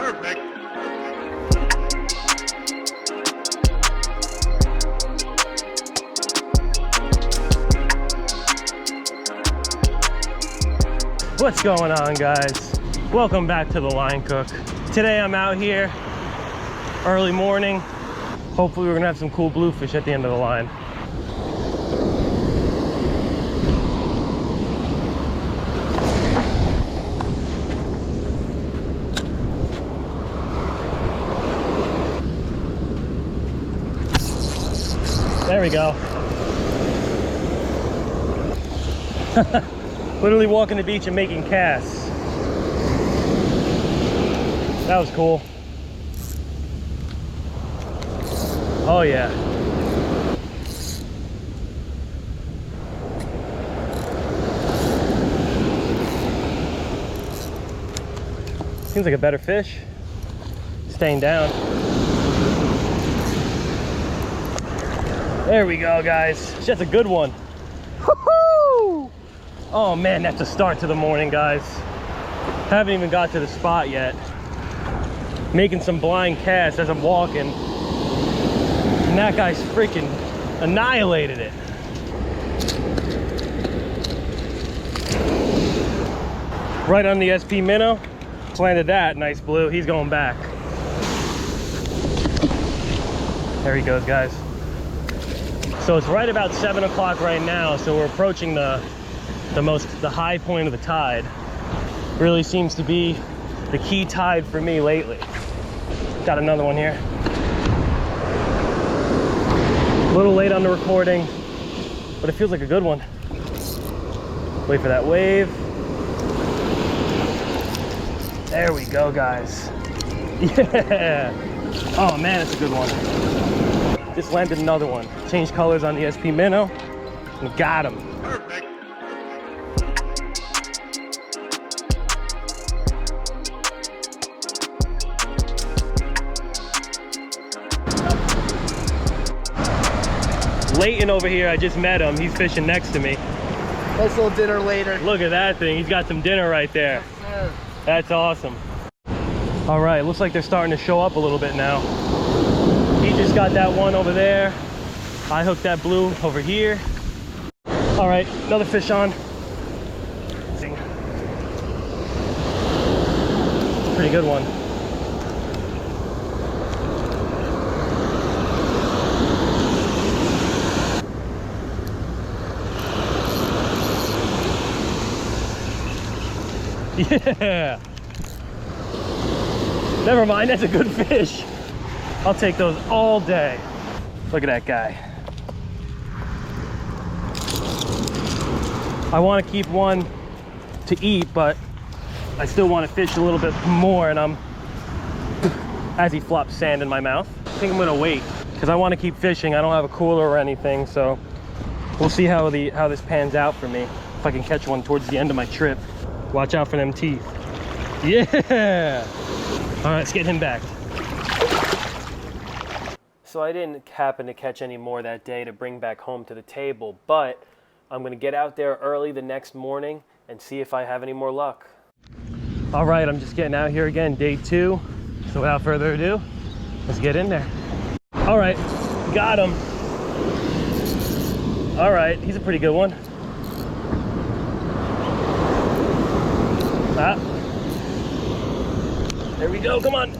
Perfect. What's going on, guys? Welcome back to the Line Cook. Today I'm out here early morning. Hopefully we're gonna have some cool bluefish at the end of the line. There we go. Literally walking the beach and making casts. That was cool. Oh yeah. Seems like a better fish. Staying down. There we go, guys. That's a good one. Woohoo! Oh man, that's a start to the morning, guys. Haven't even got to the spot yet. Making some blind casts as I'm walking. And that guy's freaking annihilated it. Right on the SP minnow. Landed that, nice blue. He's going back. There he goes, guys. So it's right about 7 o'clock right now, so we're approaching the high point of the tide. Really seems to be the key tide for me lately. Got another one here. A little late on the recording, but it feels like a good one. Wait for that wave. There we go, guys. Yeah. Oh man, it's a good one. Just landed another one. Changed colors on the SP minnow and got him. Perfect. Leighton over here, I just met him. He's fishing next to me. Nice little dinner later. Look at that thing. He's got some dinner right there. Yes, That's awesome. All right, looks like they're starting to show up a little bit now. He just got that one over there. I hooked that blue over here. All right, another fish on. Pretty good one. Yeah. Never mind, that's a good fish. I'll take those all day. Look at that guy. I want to keep one to eat, but I still want to fish a little bit more, and as he flops sand in my mouth. I think I'm gonna wait because I want to keep fishing. I don't have a cooler or anything, so we'll see how this pans out for me. If I can catch one towards the end of my trip. Watch out for them teeth. Yeah! All right, let's get him back. So I didn't happen to catch any more that day to bring back home to the table, but I'm gonna get out there early the next morning and see if I have any more luck. All right, I'm just getting out here again, day 2. So without further ado, let's get in there. All right, got him. All right, he's a pretty good one. Ah. There we go, come on.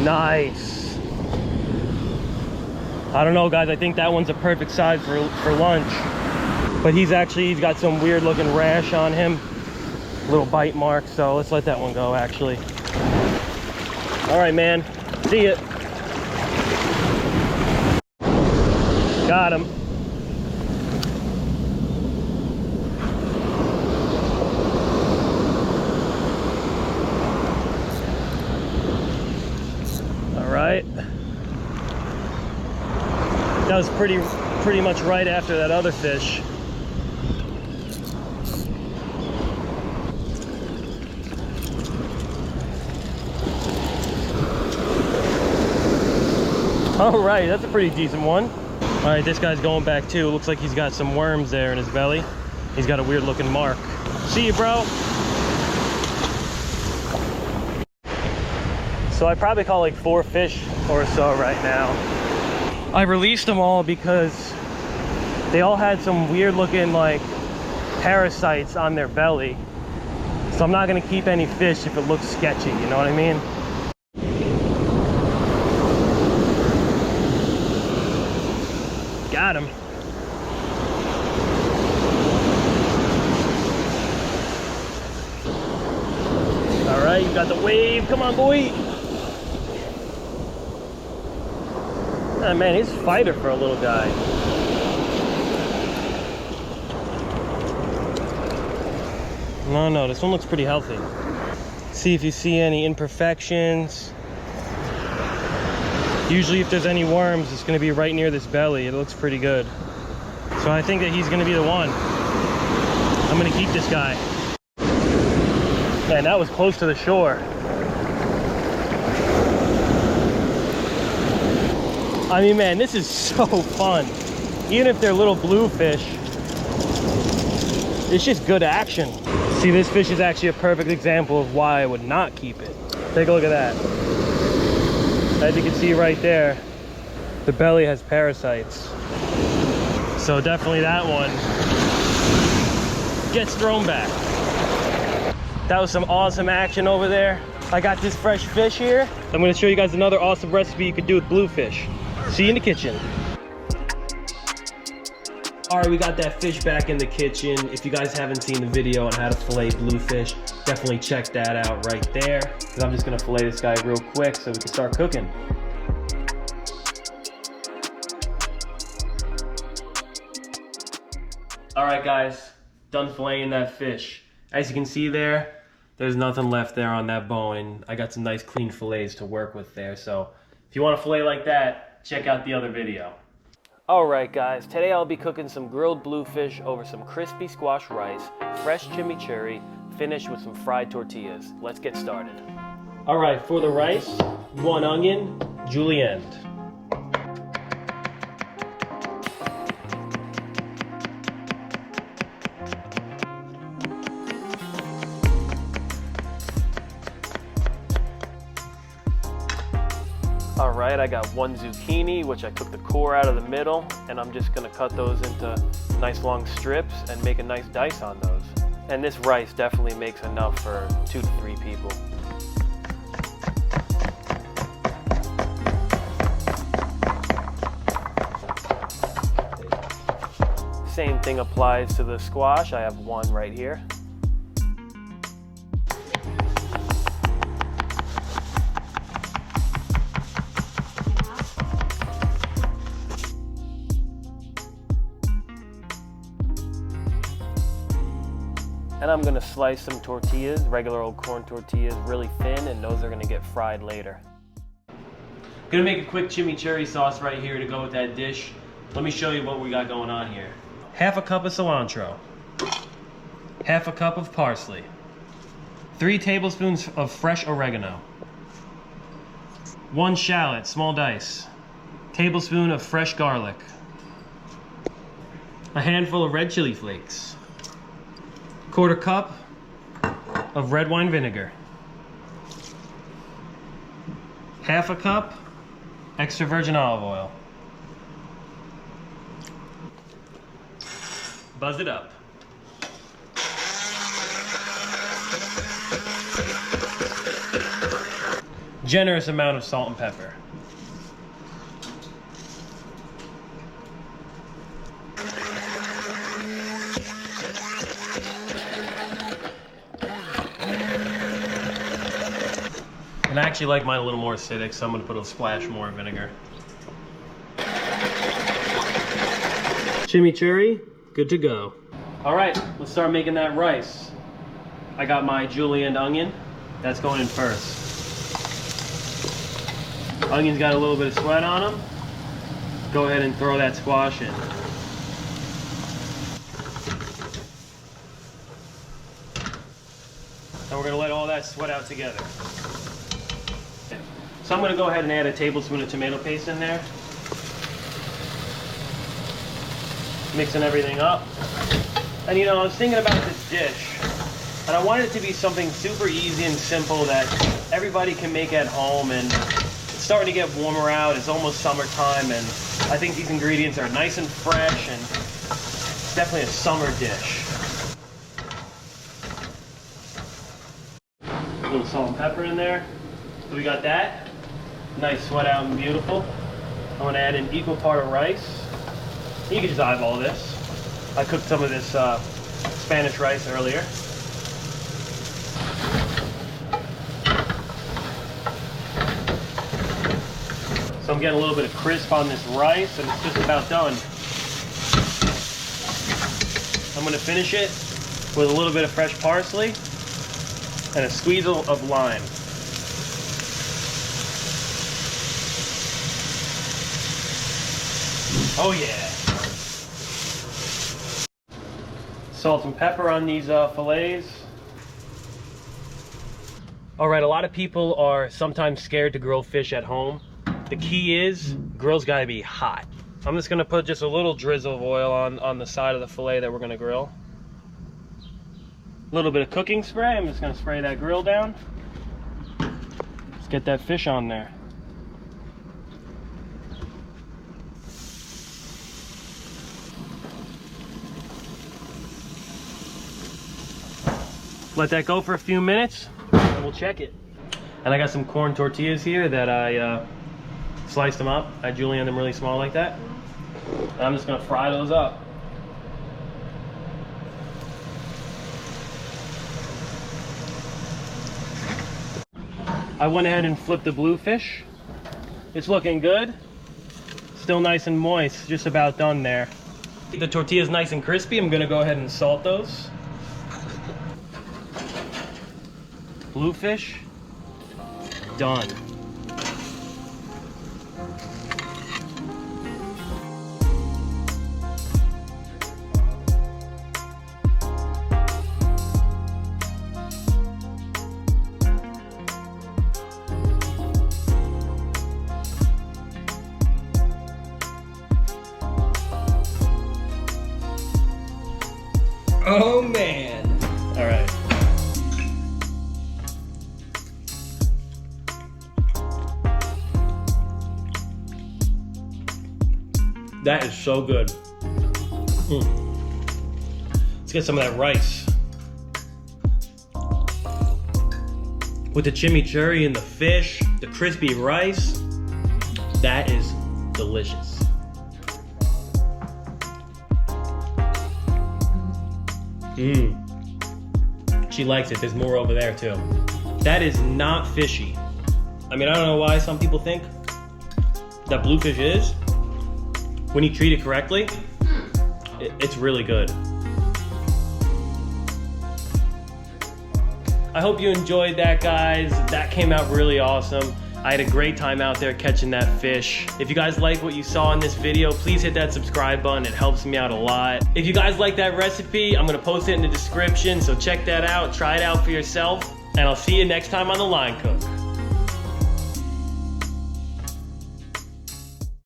Nice. I don't know, guys, I think that one's a perfect size for lunch. But he's got some weird looking rash on him. Little bite mark, so let's let that one go, actually. All right, man, see ya. Got him. Right. That was pretty much right after that other fish. All right, that's a pretty decent one. All right, this guy's going back too. Looks like he's got some worms there in his belly. He's got a weird looking mark. See you, bro. So I probably caught like 4 fish or so right now. I released them all because they all had some weird looking like parasites on their belly. So I'm not gonna keep any fish if it looks sketchy, you know what I mean? Got him. All right, you got the wave. Come on, boy. Oh, man, he's a fighter for a little guy. No, this one looks pretty healthy. See if you see any imperfections. Usually if there's any worms, it's gonna be right near this belly. It looks pretty good. So I think that he's gonna be the one. I'm gonna keep this guy. Man, that was close to the shore. I mean, man, this is so fun. Even if they're little bluefish, it's just good action. See, this fish is actually a perfect example of why I would not keep it. Take a look at that. As you can see right there, the belly has parasites. So definitely that one gets thrown back. That was some awesome action over there. I got this fresh fish here. I'm gonna show you guys another awesome recipe you could do with bluefish. See you in the kitchen. All right, we got that fish back in the kitchen. If you guys haven't seen the video on how to fillet bluefish, definitely check that out right there. Because I'm just gonna fillet this guy real quick so we can start cooking. All right, guys, done filleting that fish. As you can see there, there's nothing left there on that bone, and I got some nice clean fillets to work with there. So if you want to fillet like that, check out the other video. All right, guys, today I'll be cooking some grilled bluefish over some crispy squash rice, fresh chimichurri, finished with some fried tortillas. Let's get started. All right, for the rice, 1 onion, Julienne. All right, I got 1 zucchini, which I took the core out of the middle, and I'm just gonna cut those into nice long strips and make a nice dice on those. And this rice definitely makes enough for 2 to 3 people. Same thing applies to the squash. I have 1 right here. And I'm gonna slice some tortillas, regular old corn tortillas, really thin, and those are gonna get fried later. Gonna make a quick chimichurri sauce right here to go with that dish. Let me show you what we got going on here. 1/2 cup of cilantro, 1/2 cup of parsley, 3 tablespoons of fresh oregano, 1 shallot, small dice, tablespoon of fresh garlic, a handful of red chili flakes, 1/4 cup of red wine vinegar, 1/2 cup extra virgin olive oil. Buzz it up. Generous amount of salt and pepper. And I actually like mine a little more acidic, so I'm gonna put a splash more vinegar. Chimichurri, good to go. All right, let's start making that rice. I got my julienne onion. That's going in first. Onion's got a little bit of sweat on them. Go ahead and throw that squash in. And we're gonna let all that sweat out together. So I'm gonna go ahead and add a tablespoon of tomato paste in there. Mixing everything up. And you know, I was thinking about this dish. And I wanted it to be something super easy and simple that everybody can make at home. And it's starting to get warmer out. It's almost summertime, and I think these ingredients are nice and fresh, and it's definitely a summer dish. A little salt and pepper in there. So we got that. Nice, sweat out and beautiful. I'm gonna add an equal part of rice. You can just eyeball this. I cooked some of this Spanish rice earlier. So I'm getting a little bit of crisp on this rice, and it's just about done. I'm gonna finish it with a little bit of fresh parsley and a squeeze of lime. Oh yeah. Salt and pepper on these fillets. All right, a lot of people are sometimes scared to grill fish at home. The key is, grill's gotta be hot. I'm just gonna put just a little drizzle of oil on the side of the fillet that we're gonna grill. A little bit of cooking spray. I'm just gonna spray that grill down. Let's get that fish on there. Let that go for a few minutes, and we'll check it. And I got some corn tortillas here that I sliced them up. I julienne them really small like that. And I'm just gonna fry those up. I went ahead and flipped the bluefish. It's looking good. Still nice and moist, just about done there. The tortilla's nice and crispy. I'm gonna go ahead and salt those. Bluefish, done. Oh man. All right. That is so good. Let's get some of that rice. With the chimichurri and the fish, the crispy rice, that is delicious. She likes it. There's more over there too. That is not fishy. I mean, I don't know why some people think that bluefish is. When you treat it correctly, it's really good. I hope you enjoyed that, guys. That came out really awesome. I had a great time out there catching that fish. If you guys like what you saw in this video, please hit that subscribe button. It helps me out a lot. If you guys like that recipe, I'm gonna post it in the description, so check that out, try it out for yourself, and I'll see you next time on The Line Cook.